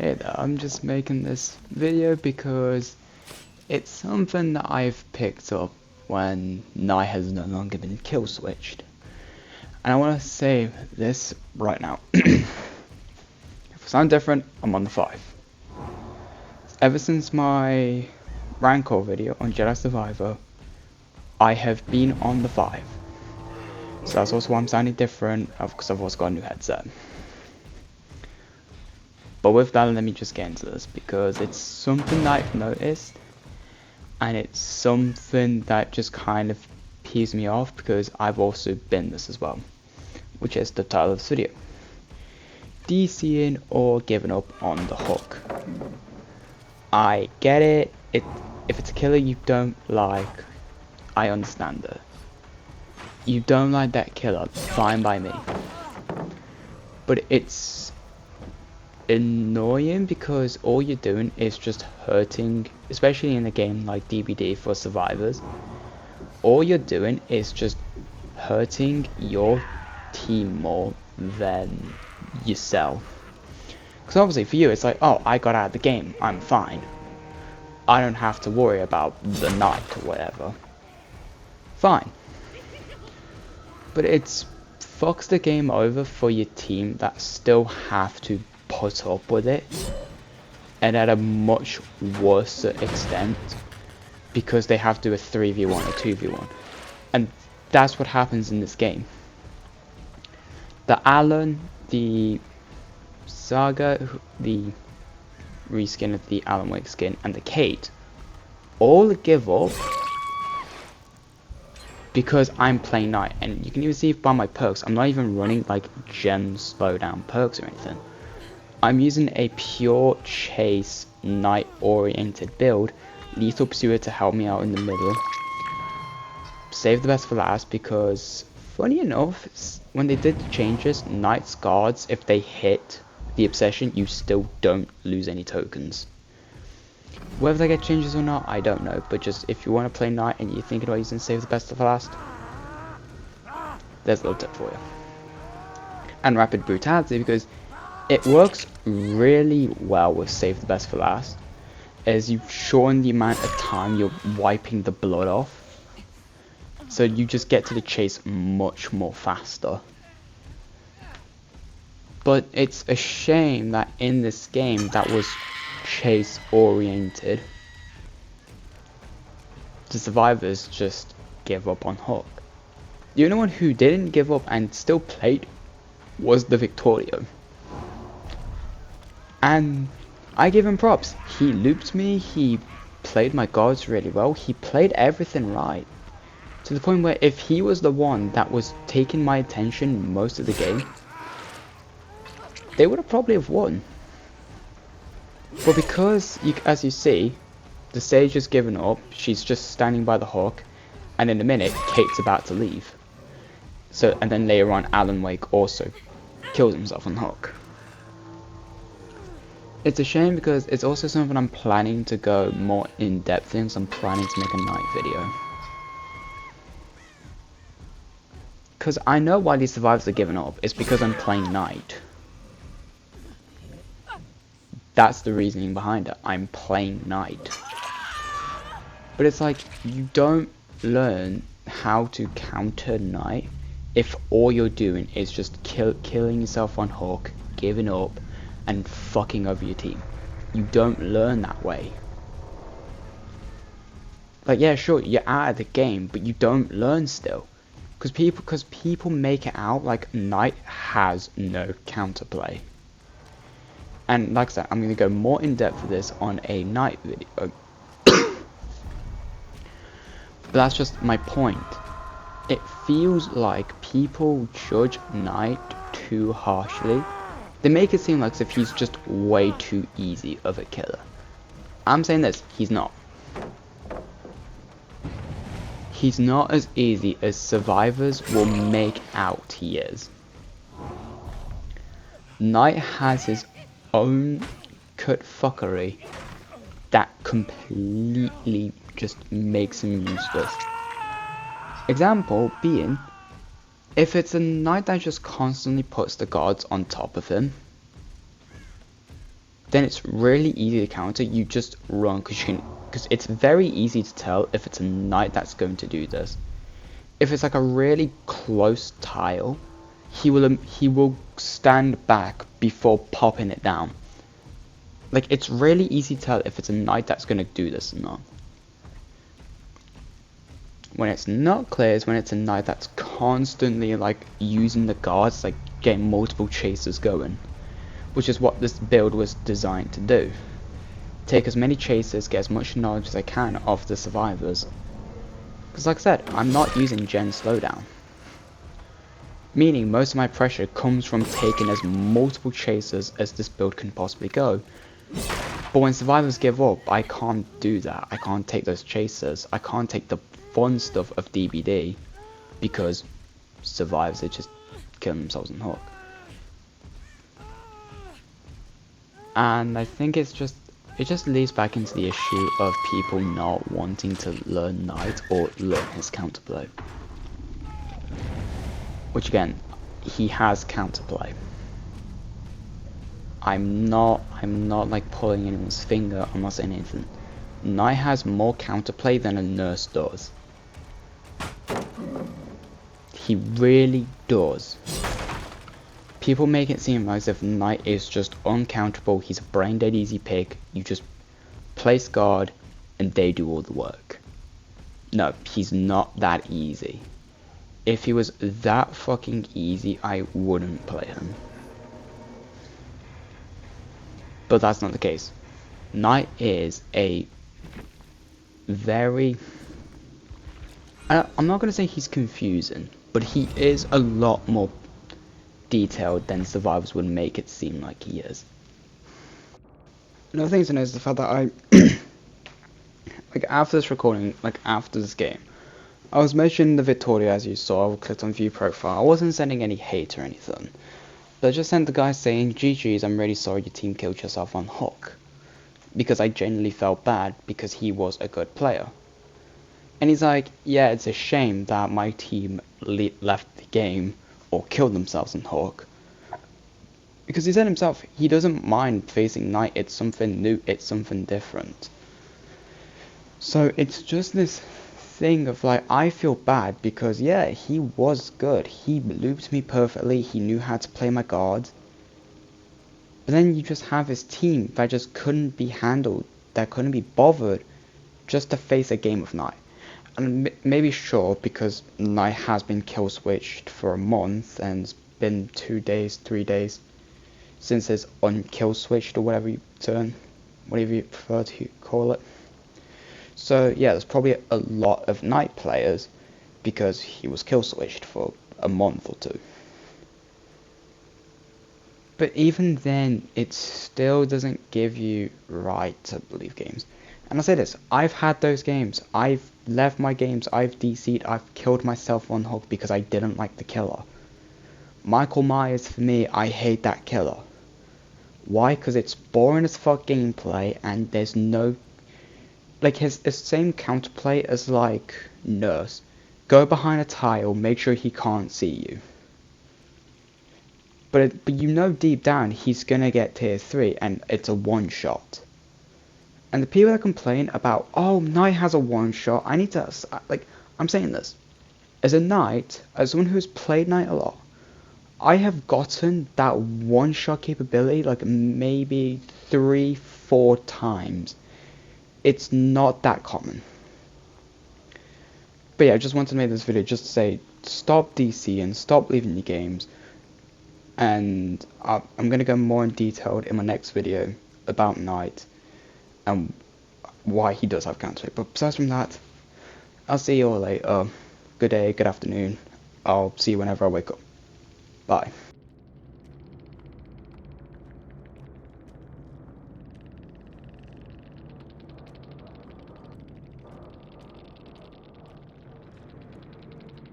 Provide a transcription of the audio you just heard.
Hey there, I'm just making this video because it's something that I've picked up when Knight has no longer been kill switched. And I want to say this right now. If I sound different, I'm on the 5. Ever since my Rancor video on Jedi Survivor, I have been on the 5. So that's also why I'm sounding different, because I've also got a new headset. But with that, let me just get into this, because it's something that I've noticed, and it's something that just kind of pees me off, because I've also been this as well, which is the title of this video. DCing or giving up on the hook. I get it, if it's a killer you don't like, I understand it. You don't like that killer, fine by me. But it's annoying because all you're doing is just hurting, especially in a game like DBD for survivors. All you're doing is just hurting your team more than yourself. Because obviously for you it's like, oh, I got out of the game, I'm fine, I don't have to worry about the Knight or whatever, fine. But it's fucks the game over for your team that still have to put up with it, and at a much worse extent, because they have to do a 3v1 or 2v1, and that's what happens in this game. The Alan, the Saga, the reskin of the Alan Wake skin, and the Kate all give up because I'm playing Knight, and you can even see by my perks, I'm not even running like gen slowdown perks or anything. I'm using a pure chase Knight oriented build, Lethal Pursuer to help me out in the middle. Save the best for last, because funny enough, when they did the changes, Knight's guards, if they hit the obsession, you still don't lose any tokens. Whether they get changes or not, I don't know, but just if you want to play Knight and you're thinking about using save the best for last, there's a little tip for you. And Rapid Brutality, because it works really well with save the best for last, as you shorten the amount of time you're wiping the blood off, so you just get to the chase much more faster. But it's a shame that in this game that was chase oriented, the survivors just give up on hook. The only one who didn't give up and still played was the Victorio. And I give him props. He looped me, he played my guards really well, he played everything right. To the point where if he was the one that was taking my attention most of the game, they would have probably have won. But because, as you see, the Sage has given up, she's just standing by the hook, and in a minute, Kate's about to leave. So, and then later on, Alan Wake also kills himself on the hook. It's a shame because it's also something I'm planning to go more in depth in, so I'm planning to make a Knight video. Because I know why these survivors are giving up, it's because I'm playing Knight. That's the reasoning behind it, I'm playing Knight. But it's like, you don't learn how to counter Knight if all you're doing is just killing yourself on hook, giving up, and fucking over your team. You don't learn that way. Like, yeah, sure, you're out of the game, but you don't learn still. Because people make it out like Knight has no counterplay. And like I said, I'm going to go more in depth for this on a Knight video. But that's just my point. It feels like people judge Knight too harshly. They make it seem like as if he's just way too easy of a killer. I'm saying this, he's not. He's not as easy as survivors will make out he is. Knight has his own cut fuckery that completely just makes him useless. Example being, if it's a Knight that just constantly puts the guards on top of him, then it's really easy to counter. You just run because it's very easy to tell if it's a knight that's going to do this. If it's like a really close tile, he will stand back before popping it down. Like, it's really easy to tell if it's a knight that's going to do this or not. When it's not clear is when it's a knight that's constantly like using the guards, like getting multiple chasers going, which is what this build was designed to do. Take as many chasers, get as much knowledge as I can of the survivors. Because like I said, I'm not using gen slowdown. Meaning most of my pressure comes from taking as multiple chasers as this build can possibly go. But when survivors give up, I can't do that. I can't take those chasers. I can't take the fun stuff of DBD because survivors are just killing themselves on hook. And I think it just leads back into the issue of people not wanting to learn Knight or learn his counterplay. Which again, he has counterplay. I'm not like pulling anyone's finger, I'm not saying anything. Knight has more counterplay than a nurse does. He really does. People make it seem as if Knight is just uncounterable, he's a brain dead easy pick, you just place guard and they do all the work. No, he's not that easy. If he was that fucking easy, I wouldn't play him. But that's not the case. Knight is a very... I'm not going to say he's confusing, but he is a lot more detailed than survivors would make it seem like he is. Another thing to know is the fact that I... like after this recording, like after this game, I was mentioning the Victoria as you saw. I clicked on view profile. I wasn't sending any hate or anything, but I just sent the guy saying, GG's, I'm really sorry your team killed yourself on hook. Because I genuinely felt bad because he was a good player. And he's like, yeah, it's a shame that my team left the game or killed themselves on hook. Because he said himself, he doesn't mind facing Knight, it's something new, it's something different. So it's just this thing of like, I feel bad because yeah, he was good, he looped me perfectly, he knew how to play my guards. But then you just have his team that just couldn't be handled, that couldn't be bothered just to face a game of Knight. And maybe sure, because Knight has been kill switched for a month and it's been 2 days, 3 days since his unkill switched or whatever you prefer to call it. So yeah, there's probably a lot of Knight players because he was kill switched for a month or two. But even then, it still doesn't give you right to believe games. And I say this, I've had those games. I've left my games, I've DC'd, I've killed myself on hook because I didn't like the killer. Michael Myers, for me, I hate that killer. Why? Because it's boring as fuck gameplay and there's no... like, his same counterplay as, like, Nurse. Go behind a tile, make sure he can't see you. But you know deep down he's gonna get tier 3 and it's a one shot. And the people that complain about, oh, Knight has a one shot, I need to, like, I'm saying this. As a Knight, as someone who's played Knight a lot, I have gotten that one shot capability like maybe 3-4 times. It's not that common. But yeah, I just wanted to make this video just to say, stop DCing, stop leaving your games. And I'm going to go more in detail in my next video about Knight and why he does have counter. But besides from that, I'll see you all later. Good day, good afternoon. I'll see you whenever I wake up. Bye.